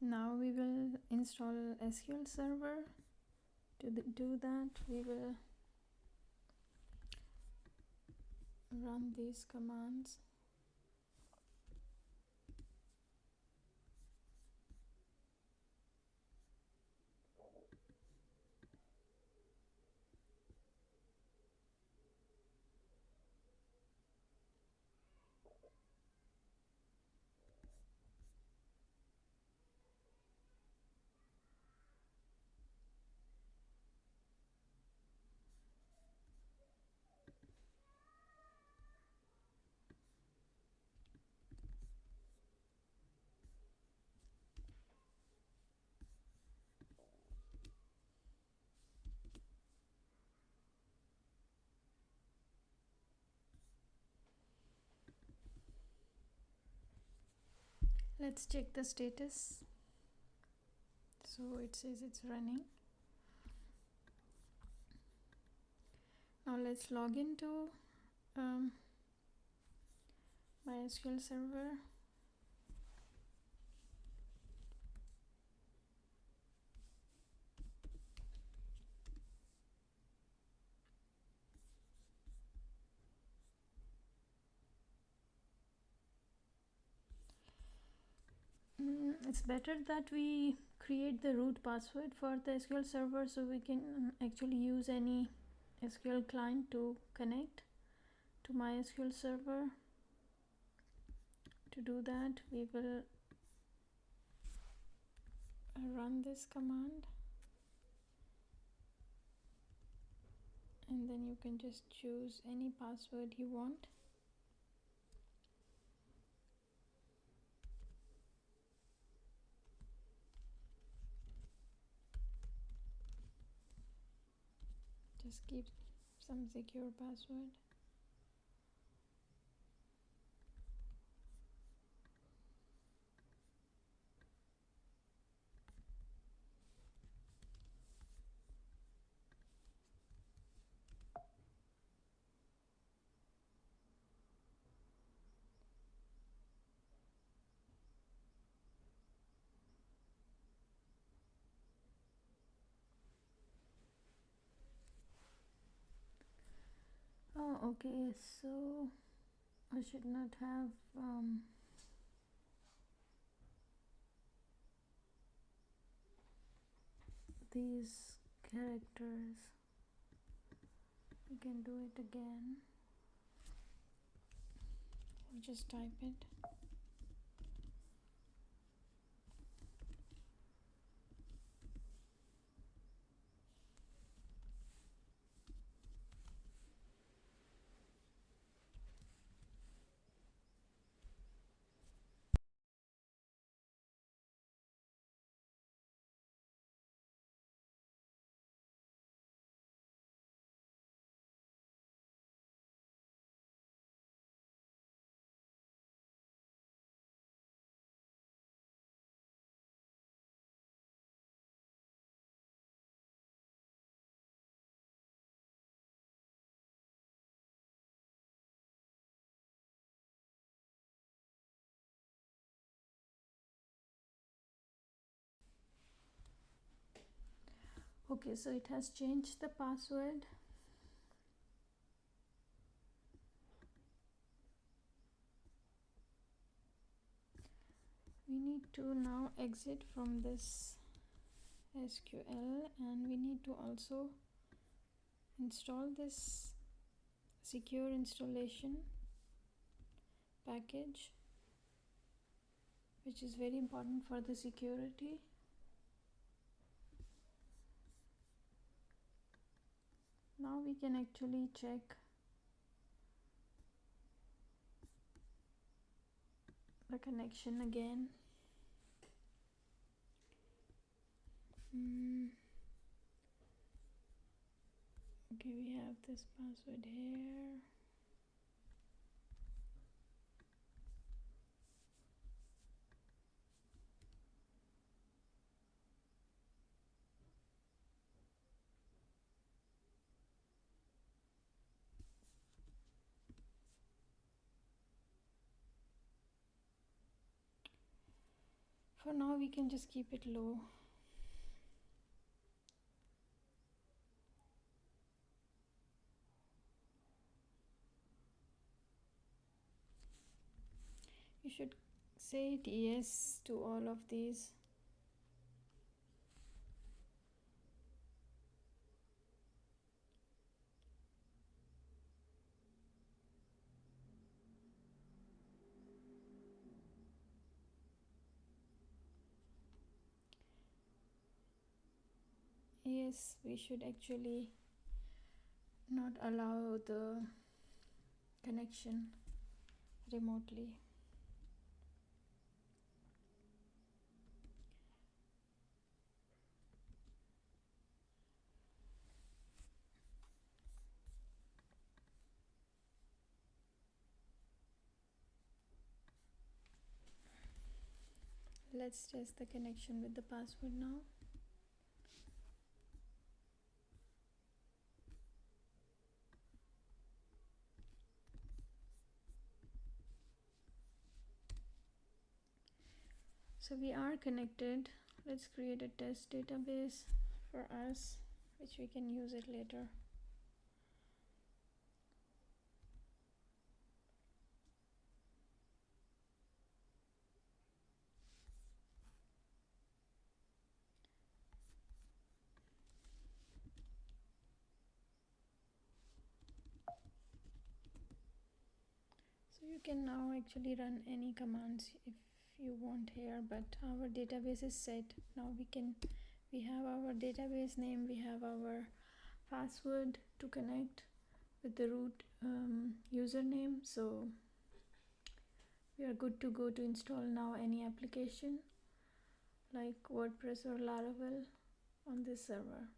Now we will install SQL Server. To do that, we will run these commands. Let's check the status. So it says it's running. Now let's log into MySQL Server. It's better that we create the root password for the SQL Server so we can actually use any SQL client to connect to MySQL Server. To do that, we will run this command, and then you can just choose any password you want. Just keep some secure password. Oh, okay, so I should not have these characters. We can do it again. Or just type it. Okay, so it has changed the password. We need to now exit from this SQL, and we need to also install this secure installation package, which is very important for the security. Now we can actually check the connection again. Okay, we have this password here. For now we can just keep it low. You should say yes to all of these. Yes, we should actually not allow the connection remotely. Let's test the connection with the password now. So we are connected. Let's create a test database for us, which we can use it later. So you can now actually run any commands if you want here, but our database is set. Now we have our database name, we have our password to connect with the root username. So we are good to go to install now any application like WordPress or Laravel on this server.